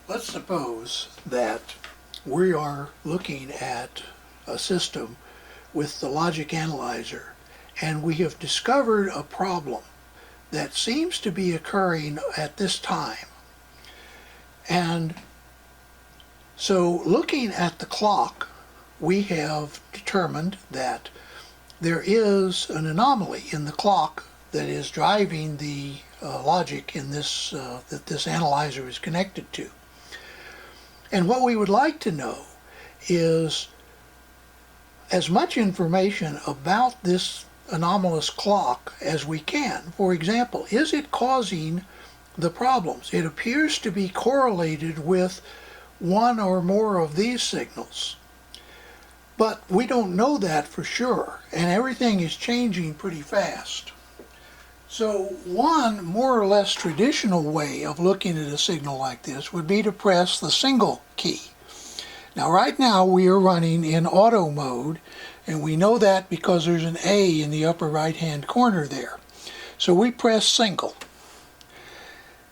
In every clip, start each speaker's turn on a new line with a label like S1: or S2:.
S1: Let's suppose that we are looking at a system with the logic analyzer, and we have discovered a problem that seems to be occurring at this time. And so looking at the clock, we have determined that there is an anomaly in the clock that is driving the logic in this that this analyzer is connected to. And what we would like to know is as much information about this anomalous clock as we can. For example, is it causing the problems? It appears to be correlated with one or more of these signals. But we don't know that for sure, and everything is changing pretty fast. So one more or less traditional way of looking at a signal like this would be to press the single key. Now right now we are running in auto mode, and we know that because there's an A in the upper right hand corner there. So we press single.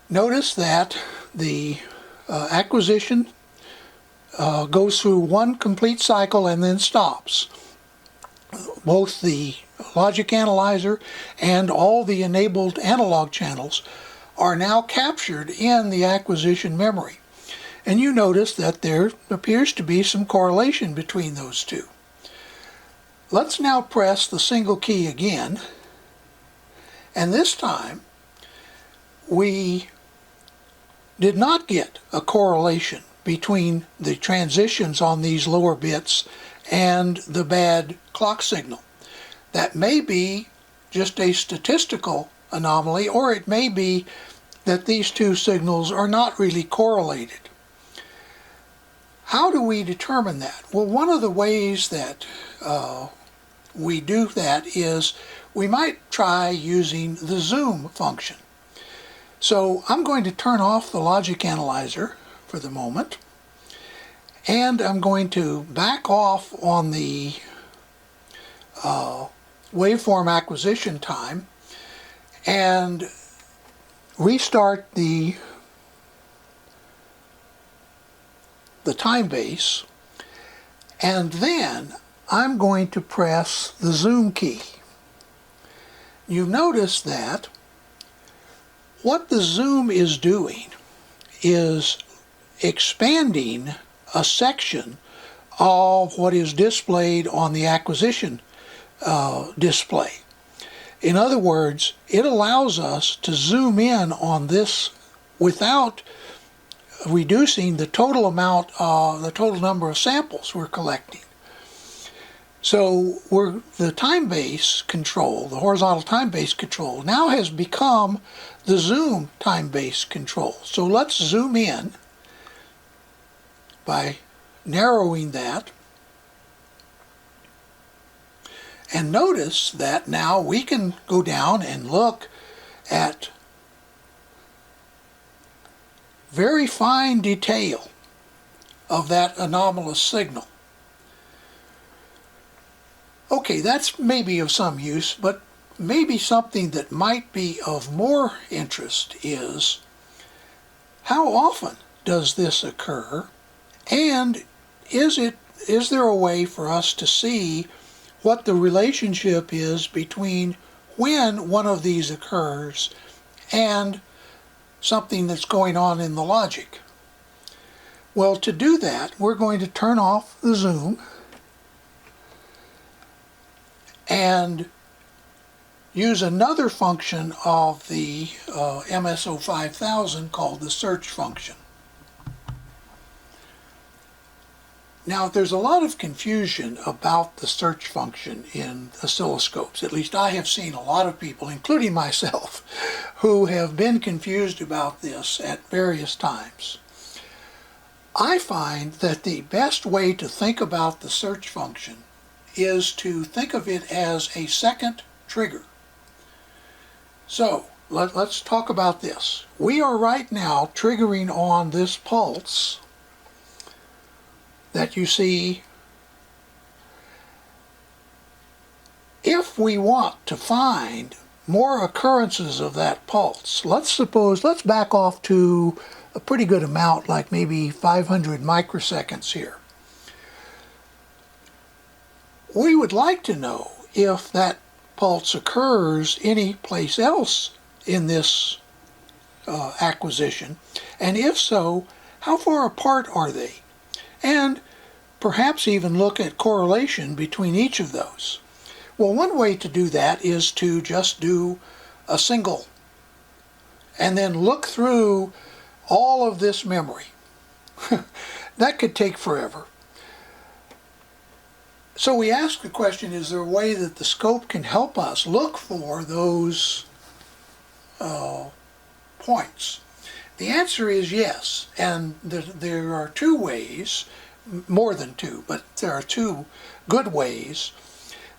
S1: Notice that the acquisition goes through one complete cycle and then stops. Both the logic analyzer and all the enabled analog channels are now captured in the acquisition memory. And you notice that there appears to be some correlation between those two. Let's now press the single key again, and this time we did not get a correlation between the transitions on these lower bits and the bad clock signal. That may be just a statistical anomaly, or it may be that these two signals are not really correlated. How do we determine that? Well, one of the ways that we do that is we might try using the zoom function. So I'm going to turn off the logic analyzer for the moment, and I'm going to back off on the waveform acquisition time and restart the time base, and then I'm going to press the zoom key. You notice that what the zoom is doing is expanding a section of what is displayed on the acquisition display. In other words, it allows us to zoom in on this without reducing the total amount, the total number of samples we're collecting. So the time base control, the horizontal time base control, now has become the zoom time base control. So let's zoom in by narrowing that. And notice that now we can go down and look at very fine detail of that anomalous signal. Okay, that's maybe of some use, but maybe something that might be of more interest is how often does this occur, and is there a way for us to see what the relationship is between when one of these occurs and something that's going on in the logic? Well, to do that, we're going to turn off the zoom and use another function of the MSO5000 called the search function. Now, there's a lot of confusion about the search function in oscilloscopes. At least I have seen a lot of people, including myself, who have been confused about this at various times. I find that the best way to think about the search function is to think of it as a second trigger. So, let's talk about this. We are right now triggering on this pulse that you see. If we want to find more occurrences of that pulse. Let's back off to a pretty good amount, like maybe 500 microseconds here. We would like to know if that pulse occurs any place else in this acquisition, and if so, how far apart are they? And perhaps even look at correlation between each of those. Well, one way to do that is to just do a single and then look through all of this memory. That could take forever. So we ask the question, is there a way that the scope can help us look for those points? The answer is yes, and there are two ways, more than two, but there are two good ways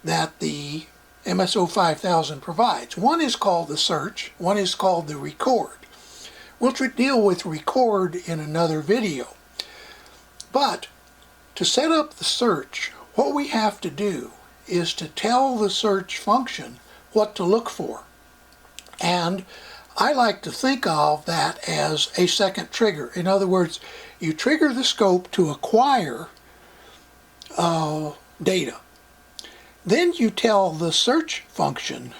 S1: that the MSO5000 provides. One is called the search, one is called the record. We'll deal with record in another video. But to set up the search, what we have to do is to tell the search function what to look for. And I like to think of that as a second trigger. In other words, you trigger the scope to acquire data. Then you tell the search function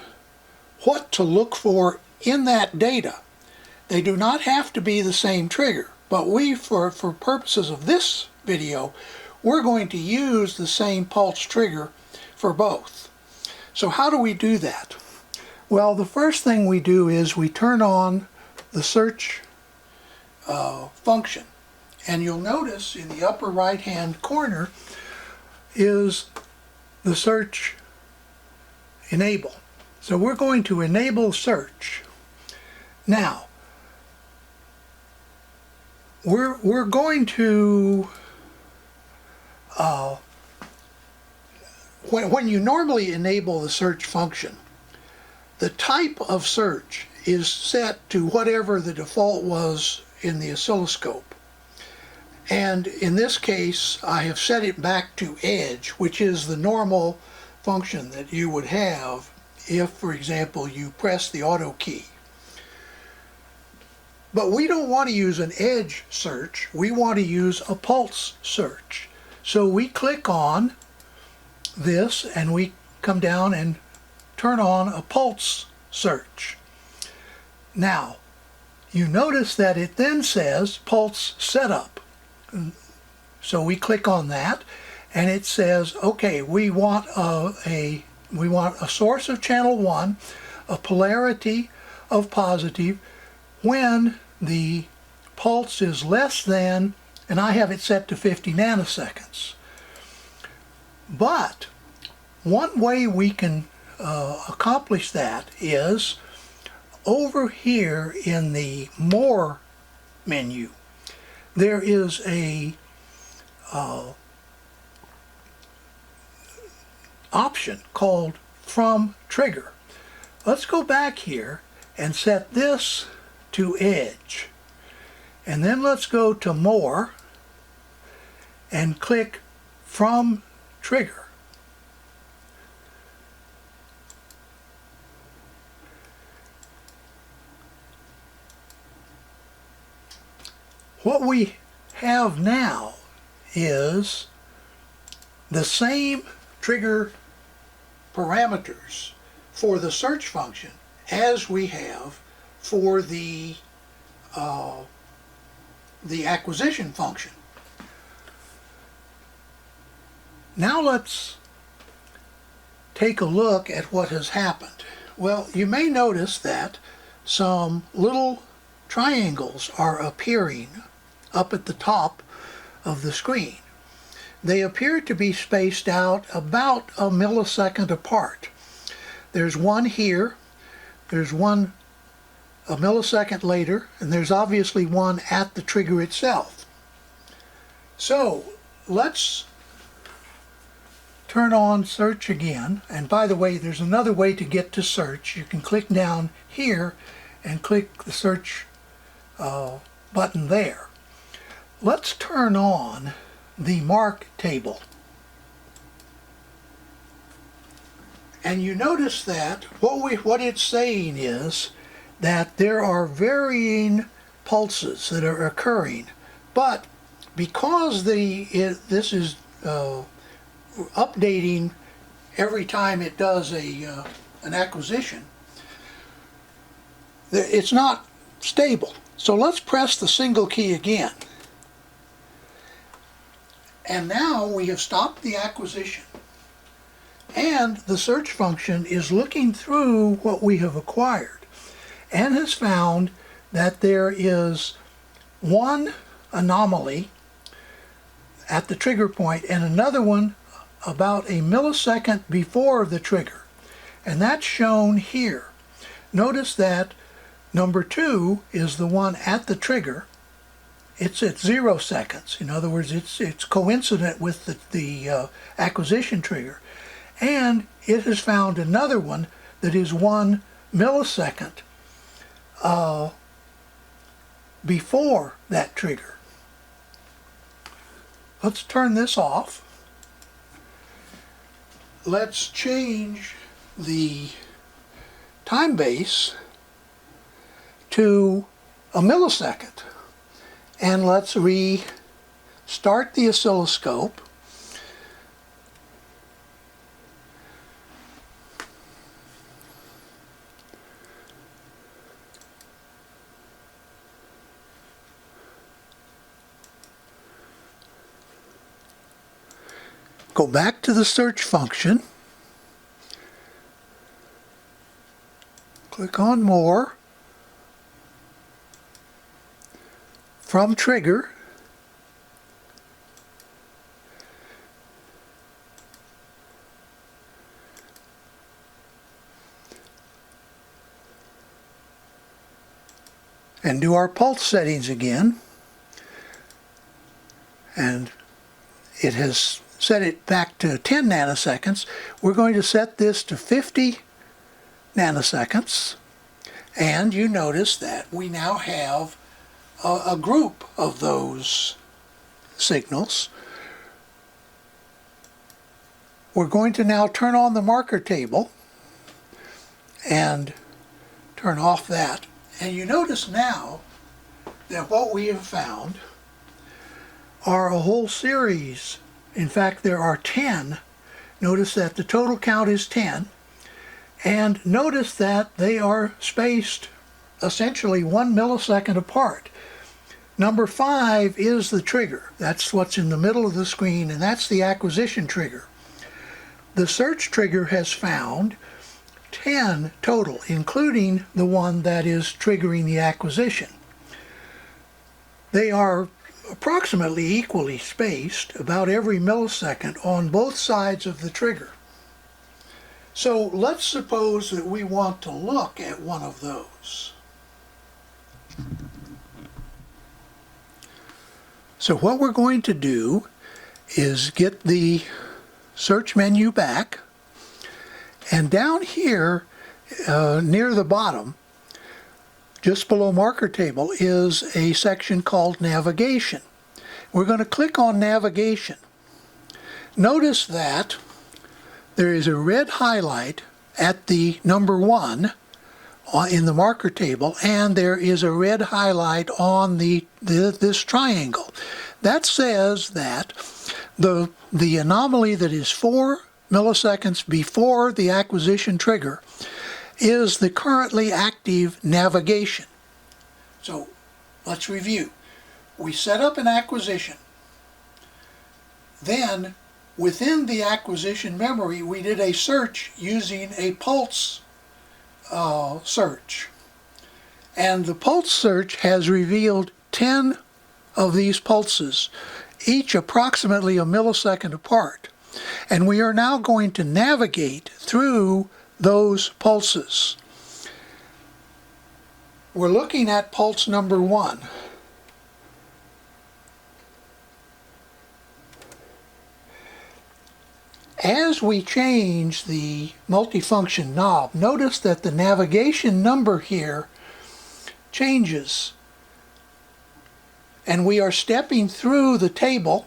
S1: what to look for in that data. They do not have to be the same trigger, but for purposes of this video, we're going to use the same pulse trigger for both. So how do we do that? Well, the first thing we do is we turn on the search function. And you'll notice in the upper right hand corner is the search enable. So we're going to enable search. Now, we're going to when you normally enable the search function, the type of search is set to whatever the default was in the oscilloscope. And in this case, I have set it back to edge, which is the normal function that you would have if, for example, you press the auto key. But we don't want to use an edge search, we want to use a pulse search. So we click on this and we come down and turn on a pulse search. Now, you notice that it then says pulse setup. So we click on that and it says, okay, we want a source of channel 1, a polarity of positive when the pulse is less than, and I have it set to 50 nanoseconds. But one way we can accomplish that is over here in the More menu. There is a option called From Trigger. Let's go back here and set this to edge. And then let's go to More and click From Trigger. What we have now is the same trigger parameters for the search function as we have for the acquisition function. Now let's take a look at what has happened. Well, you may notice that some little triangles are appearing up at the top of the screen. They appear to be spaced out about a millisecond apart. There's one here, there's one a millisecond later, and there's obviously one at the trigger itself. So let's turn on search again. And by the way, there's another way to get to search. You can click down here and click the search button there. Let's turn on the mark table. And you notice that what it's saying is that there are varying pulses that are occurring, but because this is updating every time it does an acquisition, it's not stable. So let's press the single key again. And now we have stopped the acquisition. And the search function is looking through what we have acquired and has found that there is one anomaly at the trigger point and another one about a millisecond before the trigger. And that's shown here. Notice that number 2 is the one at the trigger. It's at 0 seconds. In other words, it's coincident with the acquisition trigger. And it has found another one that is 1 millisecond before that trigger. Let's turn this off. Let's change the time base to a millisecond. And let's restart the oscilloscope. Go back to the search function. Click on More. From Trigger. And do our pulse settings again. And it has set it back to 10 nanoseconds. We're going to set this to 50 nanoseconds. And you notice that we now have a group of those signals. We're going to now turn on the marker table and turn off that. And you notice now that what we have found are a whole series. In fact, there are 10. Notice that the total count is 10. And notice that they are spaced essentially 1 millisecond apart. Number 5 is the trigger. That's what's in the middle of the screen, and that's the acquisition trigger. The search trigger has found 10 total, including the one that is triggering the acquisition. They are approximately equally spaced, about every millisecond, on both sides of the trigger. So let's suppose that we want to look at one of those. So what we're going to do is get the search menu back, and down here near the bottom, just below marker table, is a section called Navigation. We're going to click on Navigation. Notice that there is a red highlight at the number 1 in the marker table, and there is a red highlight on this triangle. That says that the anomaly that is 4 milliseconds before the acquisition trigger is the currently active navigation. So let's review. We set up an acquisition. Then within the acquisition memory we did a search using a pulse search. And the pulse search has revealed 10 of these pulses, each approximately a millisecond apart. And we are now going to navigate through those pulses. We're looking at pulse number 1. As we change the multifunction knob, notice that the navigation number here changes. And we are stepping through the table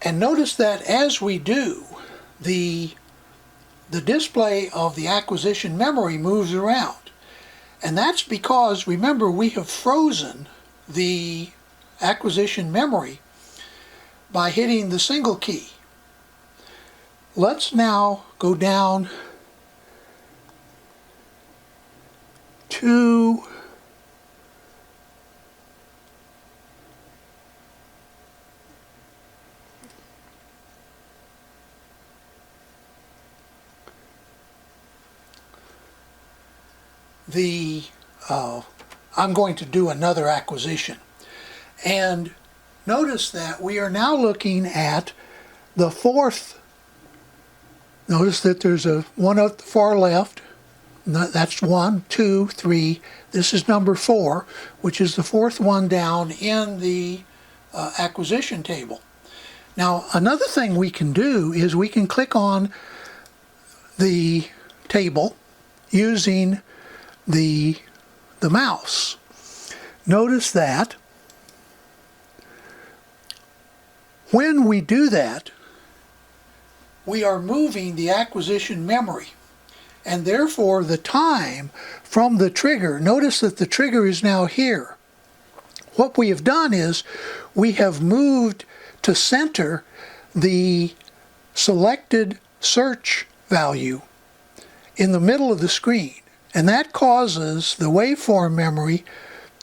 S1: And notice that as we do, the display of the acquisition memory moves around. And that's because, remember, we have frozen the acquisition memory by hitting the single key. Let's now go down to I'm going to do another acquisition. And notice that we are now looking at the fourth. Notice that there's a one at the far left. That's 1, 2, 3. This is number 4, which is the fourth one down in the acquisition table. Now, another thing we can do is we can click on the table using the mouse. Notice that when we do that, we are moving the acquisition memory, and therefore the time from the trigger, notice that the trigger is now here. What we have done is we have moved to center the selected search value in the middle of the screen, and that causes the waveform memory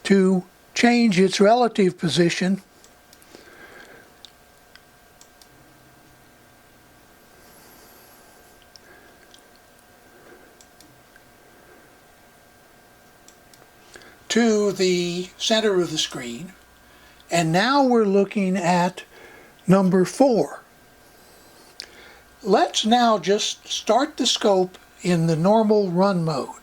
S1: to change its relative position to the center of the screen. And now we're looking at number 4. Let's now just start the scope in the normal run mode.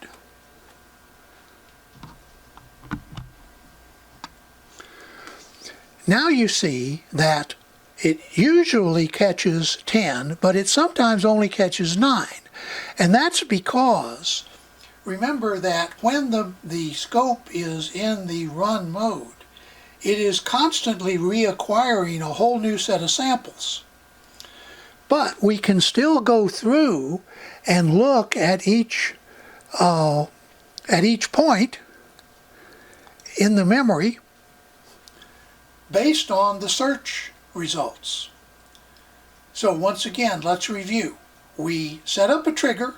S1: Now you see that it usually catches 10, but it sometimes only catches 9. And that's because, remember that when the scope is in the run mode, it is constantly reacquiring a whole new set of samples. But we can still go through and look at each point in the memory based on the search results. So once again, let's review. We set up a trigger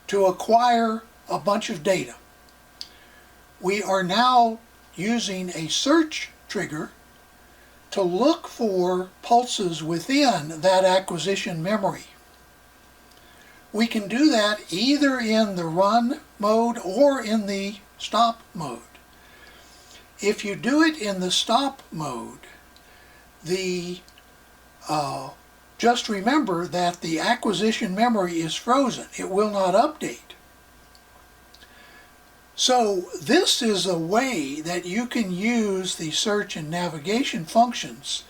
S1: to acquire a bunch of data. We are now using a search trigger to look for pulses within that acquisition memory. We can do that either in the run mode or in the stop mode. If you do it in the stop mode, just remember that the acquisition memory is frozen. It will not update. So this is a way that you can use the search and navigation functions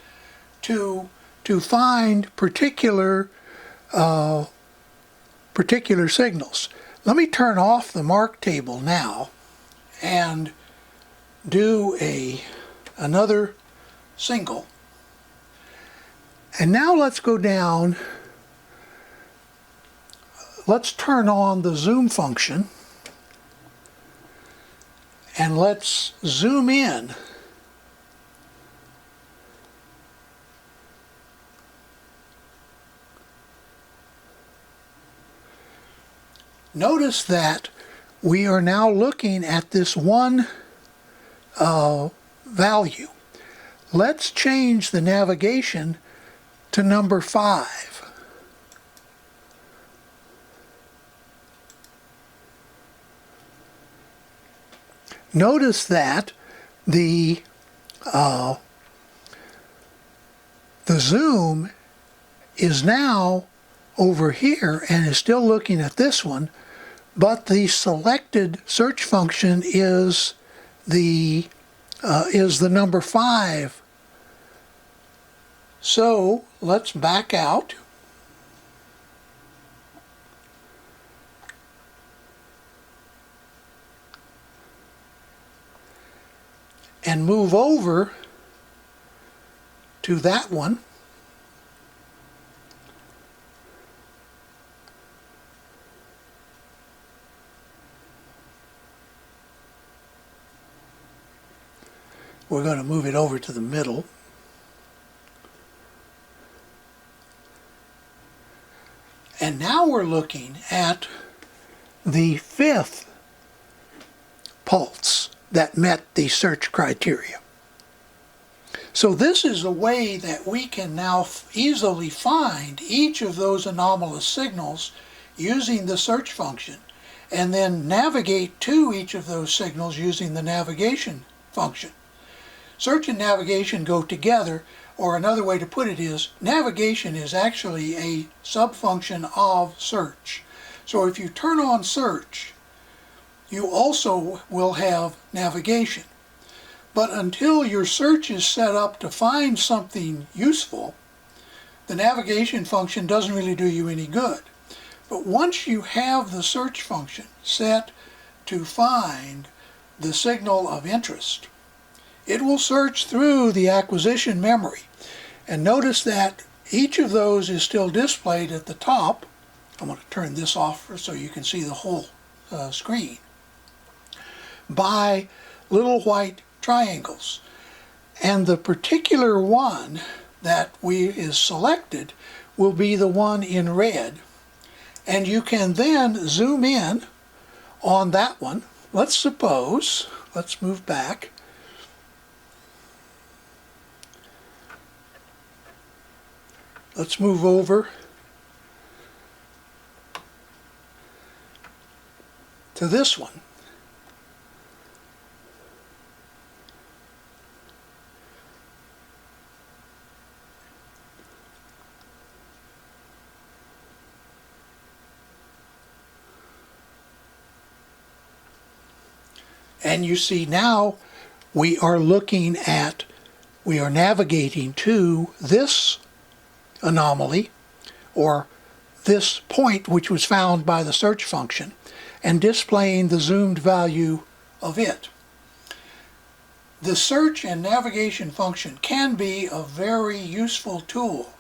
S1: to find particular signals. Let me turn off the mark table now and do another single. And now let's go down. Let's turn on the zoom function. And let's zoom in notice that we are now looking at this one value. Let's change the navigation to number 5. Notice that the zoom is now over here and is still looking at this one, but the selected search function is the number 5. So let's back out. And move over to that one. We're going to move it over to the middle. And now we're looking at the 5th pulse that met the search criteria. So this is a way that we can now easily find each of those anomalous signals using the search function, and then navigate to each of those signals using the navigation function. Search and navigation go together, or another way to put it is, navigation is actually a subfunction of search. So if you turn on search, you also will have navigation. But until your search is set up to find something useful, the navigation function doesn't really do you any good. But once you have the search function set to find the signal of interest, it will search through the acquisition memory. And notice that each of those is still displayed at the top. I'm going to turn this off so you can see the whole screen, by little white triangles. And the particular one that is selected will be the one in red. And you can then zoom in on that one. Let's move back. Let's move over to this one. And you see now we are navigating to this anomaly, or this point which was found by the search function, and displaying the zoomed value of it. The search and navigation function can be a very useful tool,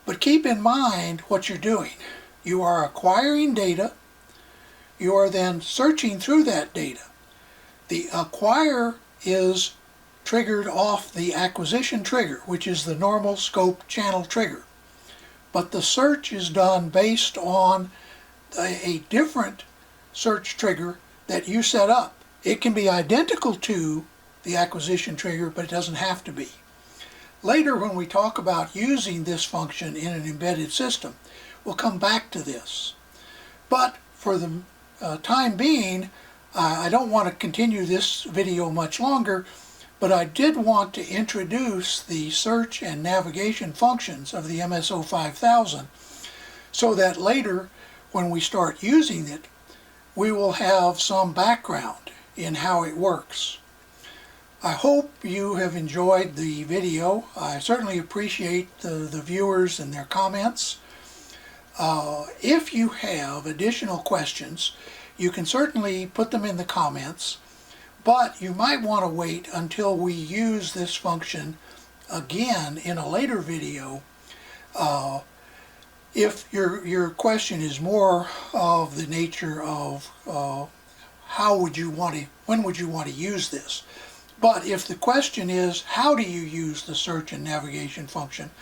S1: but keep in mind what you're doing. You are acquiring data. You are then searching through that data. The acquire is triggered off the acquisition trigger, which is the normal scope channel trigger. But the search is done based on a different search trigger that you set up. It can be identical to the acquisition trigger, but it doesn't have to be. Later, when we talk about using this function in an embedded system, we'll come back to this. But for the time being, I don't want to continue this video much longer, but I did want to introduce the search and navigation functions of the MSO5000 so that later, when we start using it, we will have some background in how it works. I hope you have enjoyed the video. I certainly appreciate the viewers and their comments. If you have additional questions, you can certainly put them in the comments, but you might want to wait until we use this function again in a later video. If your question is more of the nature of when would you want to use this? But if the question is, how do you use the search and navigation function,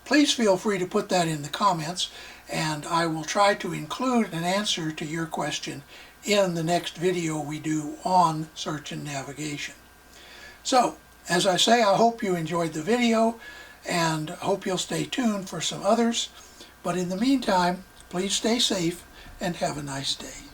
S1: please feel free to put that in the comments, and I will try to include an answer to your question in the next video we do on search and navigation. So, as I say, I hope you enjoyed the video, and hope you'll stay tuned for some others. But in the meantime, please stay safe and have a nice day.